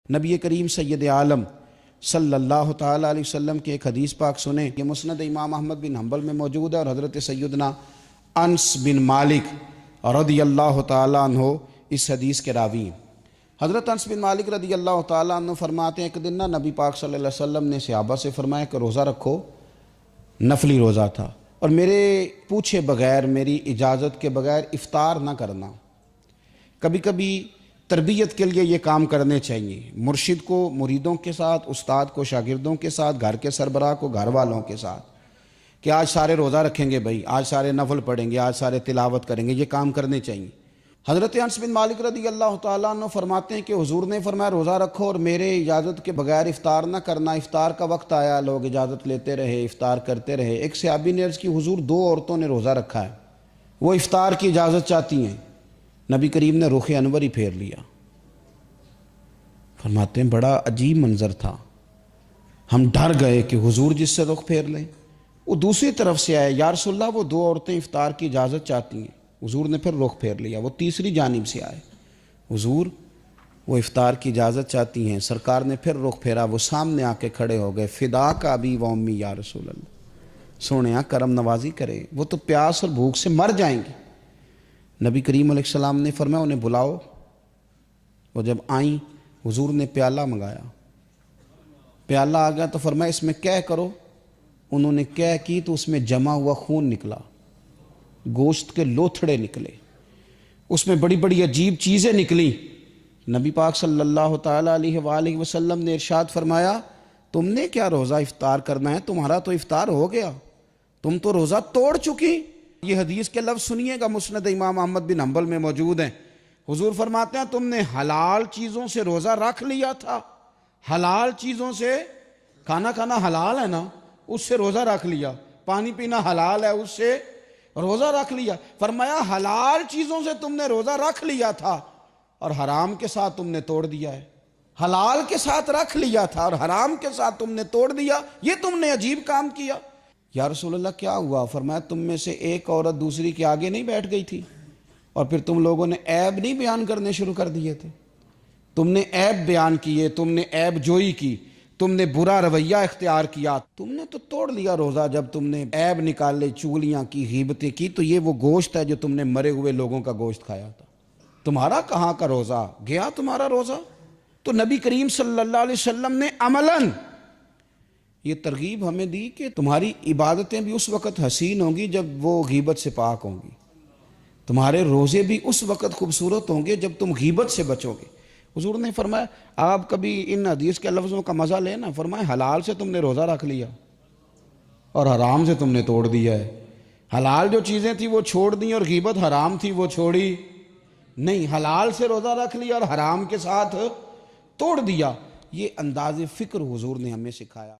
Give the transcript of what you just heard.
نبی کریم سید عالم صلی اللہ تعالیٰ علیہ وسلم کی ایک حدیث پاک سنیں، یہ مسند امام احمد بن حنبل میں موجود ہے، اور حضرت سیدنا انس بن مالک رضی اللہ تعالیٰ عنہ اس حدیث کے راوی ہیں۔ حضرت انس بن مالک رضی اللہ تعالیٰ عنہ فرماتے ہیں، ایک دن نبی پاک صلی اللہ علیہ وسلم نے صحابہ سے فرمایا کہ روزہ رکھو، نفلی روزہ تھا، اور میرے پوچھے بغیر، میری اجازت کے بغیر افطار نہ کرنا۔ کبھی کبھی تربیت کے لیے یہ کام کرنے چاہیے، مرشد کو مریدوں کے ساتھ، استاد کو شاگردوں کے ساتھ، گھر کے سربراہ کو گھر والوں کے ساتھ، کہ آج سارے روزہ رکھیں گے بھائی، آج سارے نفل پڑھیں گے، آج سارے تلاوت کریں گے، یہ کام کرنے چاہیے۔ حضرت انس بن مالک رضی اللہ تعالیٰ عنہ فرماتے ہیں کہ حضور نے فرمایا روزہ رکھو اور میرے اجازت کے بغیر افطار نہ کرنا۔ افطار کا وقت آیا، لوگ اجازت لیتے رہے، افطار کرتے رہے۔ ایک صحابی نے عرض کی، حضور دو عورتوں نے روزہ رکھا ہے، وہ افطار کی اجازت چاہتی ہیں۔ نبی کریم نے رخ انور ہی پھیر لیا۔ فرماتے ہیں بڑا عجیب منظر تھا، ہم ڈر گئے کہ حضور جس سے رخ پھیر لیں۔ وہ دوسری طرف سے آئے، یا رسول اللہ وہ دو عورتیں افطار کی اجازت چاہتی ہیں۔ حضور نے پھر رخ پھیر لیا۔ وہ تیسری جانب سے آئے، حضور وہ افطار کی اجازت چاہتی ہیں۔ سرکار نے پھر رخ پھیرا، وہ سامنے آ کے کھڑے ہو گئے، فدا کا ابی و امی یا رسول اللہ، سونیا کرم نوازی کرے، وہ تو پیاس اور بھوک سے مر جائیں گے۔ نبی کریم علیہ السلام نے فرمایا انہیں بلاؤ۔ وہ جب آئیں، حضور نے پیالہ منگایا، پیالہ آ گیا تو فرمایا اس میں کہہ کرو۔ انہوں نے کہہ کی تو اس میں جمع ہوا خون نکلا، گوشت کے لوتھڑے نکلے، اس میں بڑی بڑی عجیب چیزیں نکلیں۔ نبی پاک صلی اللہ تعالیٰ علیہ وآلہ وسلم نے ارشاد فرمایا، تم نے کیا روزہ افطار کرنا ہے، تمہارا تو افطار ہو گیا، تم تو روزہ توڑ چکی۔ یہ حدیث کے لفظ سنیے گا، مسند امام احمد بن حنبل میں موجود ہیں۔ حضور فرماتے ہیں تم نے حلال چیزوں سے روزہ رکھ لیا تھا، حلال چیزوں سے، کھانا کھانا حلال ہے نا، اس سے روزہ رکھ لیا، پانی پینا حلال ہے، اس سے روزہ رکھ لیا۔ فرمایا حلال چیزوں سے تم نے روزہ رکھ لیا تھا اور حرام کے ساتھ تم نے توڑ دیا ہے۔ حلال کے ساتھ رکھ لیا تھا اور حرام کے ساتھ تم نے توڑ دیا، یہ تم نے عجیب کام کیا۔ یا رسول اللہ کیا ہوا؟ فرمایا تم میں سے ایک عورت دوسری کے آگے نہیں بیٹھ گئی تھی، اور پھر تم لوگوں نے عیب نہیں بیان کرنے شروع کر دیے تھے، تم نے عیب بیان کیے، تم نے عیب جوئی کی، تم نے برا رویہ اختیار کیا، تم نے تو توڑ لیا روزہ جب تم نے عیب نکالے، چغلیاں کی، غیبتیں کی۔ تو یہ وہ گوشت ہے جو تم نے مرے ہوئے لوگوں کا گوشت کھایا تھا، تمہارا کہاں کا روزہ گیا تمہارا روزہ۔ تو نبی کریم صلی اللہ علیہ وسلم نے عملاً یہ ترغیب ہمیں دی کہ تمہاری عبادتیں بھی اس وقت حسین ہوں گی جب وہ غیبت سے پاک ہوں گی، تمہارے روزے بھی اس وقت خوبصورت ہوں گے جب تم غیبت سے بچو گے۔ حضور نے فرمایا آپ کبھی ان حدیث کے لفظوں کا مزہ لیں نا، فرمایا حلال سے تم نے روزہ رکھ لیا اور حرام سے تم نے توڑ دیا ہے۔ حلال جو چیزیں تھیں وہ چھوڑ دیں اور غیبت حرام تھی وہ چھوڑی نہیں، حلال سے روزہ رکھ لیا اور حرام کے ساتھ توڑ دیا۔ یہ انداز فکر حضور نے ہمیں سکھایا۔